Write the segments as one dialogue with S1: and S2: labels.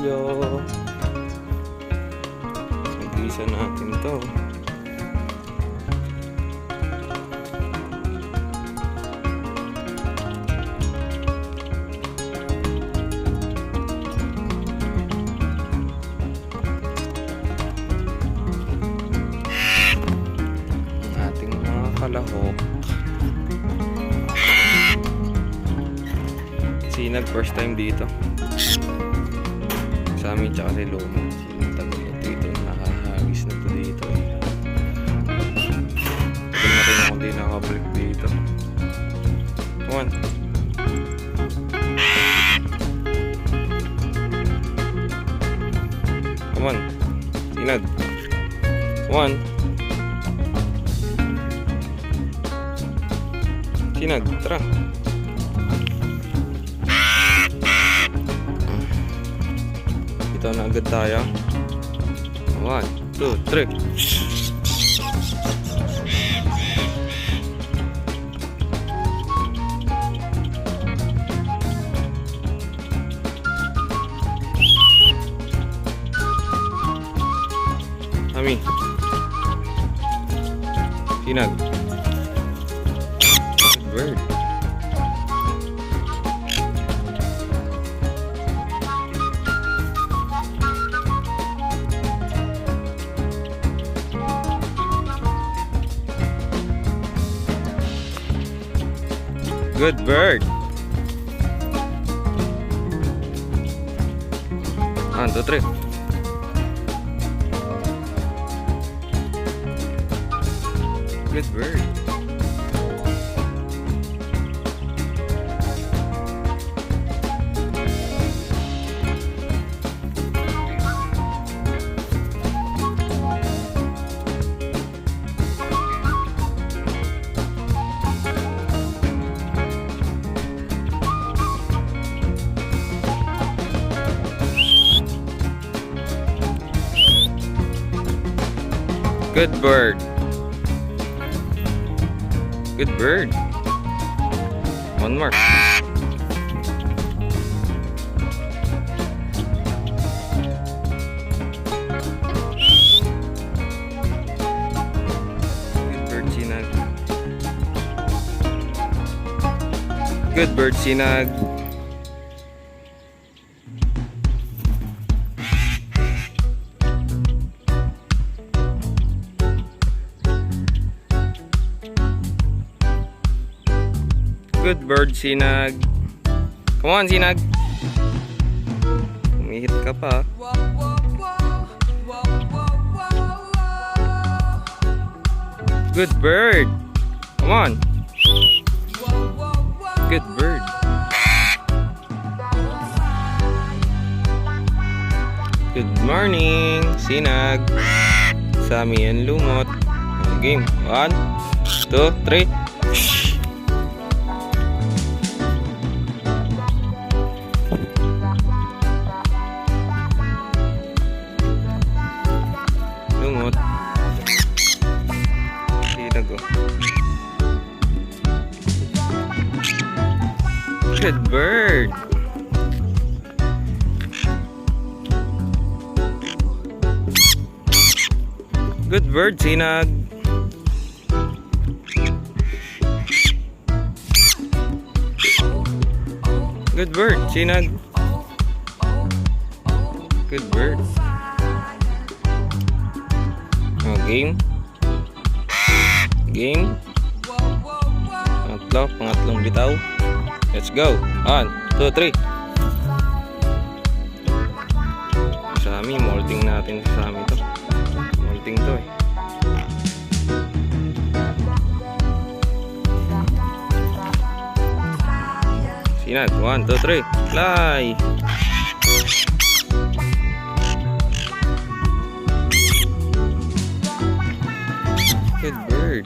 S1: repolyo. Nag-isa natin to. Kalahok. Sinag first time dito sa amin tsaka si Luma. Tagal na dito, nakahagis na to dito eh. Tagal na rin ako di nakabalik dito. Come on. Come on. Sinag. Come on. Sinag, tara. Dito na agad tayo. 1, 2, 3. Ami. Sinag. Bird. Good bird. 1, 2, 3. Good bird. Good bird. Good bird. One more. Good bird, Sinag. Good bird, Sinag. Good bird, Sinag. Come on, Sinag. Umihit ka pa. Good bird. Come on. Good bird. Good morning, Sinag. Sami and Lumot. Game. 1, 2, 3. Lumot. Sinag oh. Good bird. Good bird, Sinag. Good bird, Sinag. Good bird. Oh, game. Game. Pangatlong bitaw. Let's go. 1, 2, 3. Sa amin, molding natin sa amin to. Molding to eh. Sinag, 1, 2, 3. Fly. Good bird.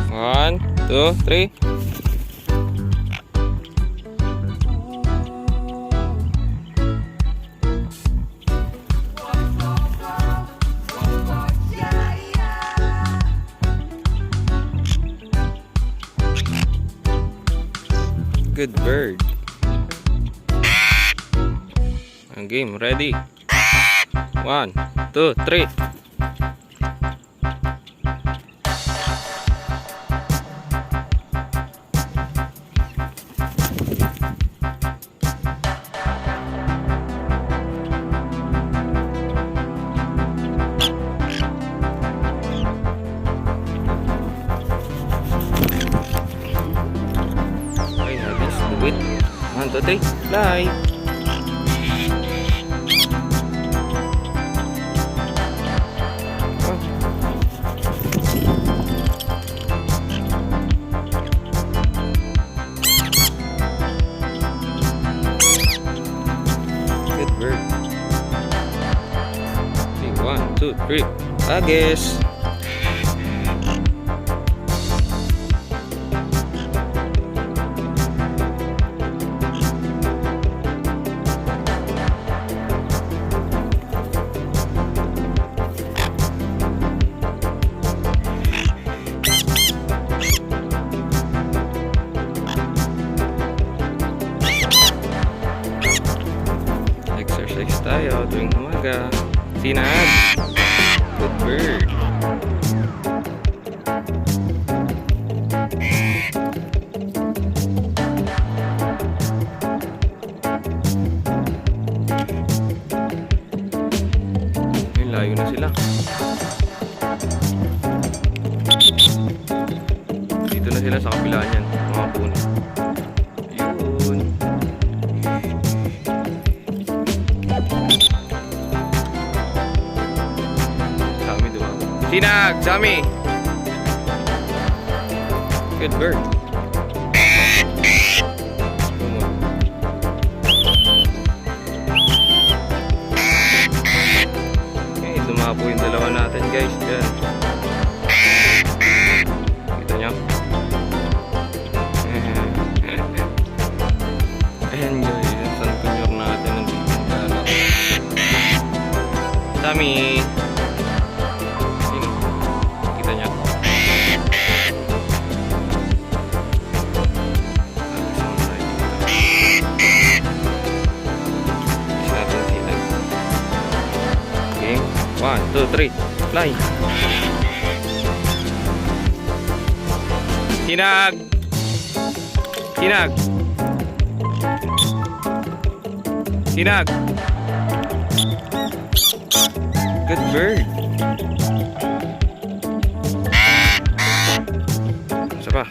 S1: 1, 2, 3. Good bird. Ang game, ready? 1, 2, 3. Okay, let's do it. 1, 2, 3, fly! Good bird. Okay, 1, 2, 3. Agis. Exercise tayo tuwing umaga. Sinag. Good bird. Ay, layo na sila. Dito na sila sa kabila niyan, mga puno. Yun. Sinag, Sammy. Good bird. Okay, dumapo yung dalawa natin, guys. Yan. Kita nyo? Ayan, guys. Yung San Conure natin nandito yung dalawa. Sammy. One, two, three, fly. Sinag. Sinag. Sinag. Good bird. Isa pa.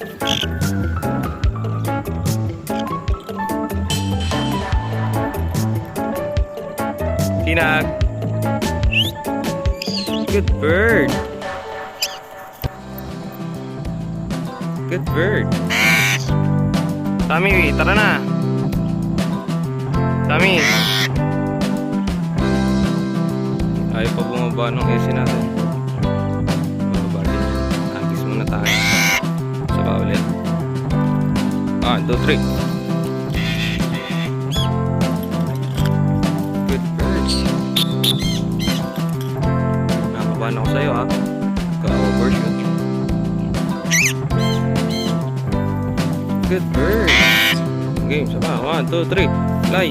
S1: Sinag. Good bird. Good bird. Sammy, tara na. Sammy. Ayaw pa bumaba ng AC natin. Bumaba din. Practice muna tayo. Saka ulit. 1, 2, 3. Good bird. Nakabahan ako sa'yo, ha. Ka-overshoot. Good bird. Game, sama. 1, 2, 3. Fly.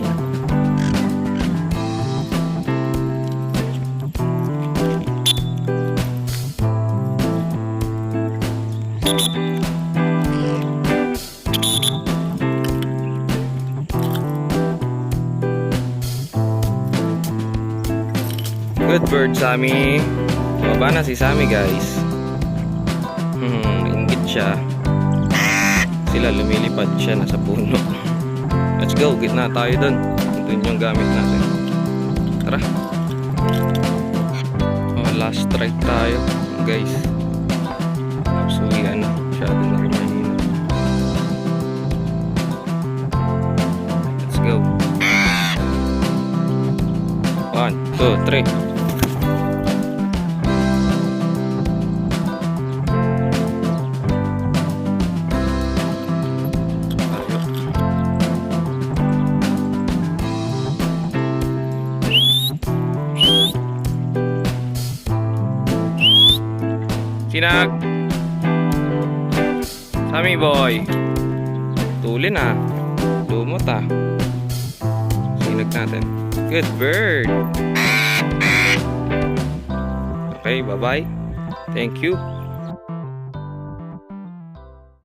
S1: Good bird, Sammy. Bumaba na si Sammy, guys. Inggit siya. Sila lumilipad siya nasa puno. Let's go, gitna tayo dun. Ito yung gamit natin. Tara. Last strike tayo, guys. Tapos uwian na. Masyado na rin mahina. Let's go. 1, 2, 3. Sinag. Sammy boy. Tulin, ah. Sumot ah. Sinag natin. Good bird. Okay, bye-bye. Thank you.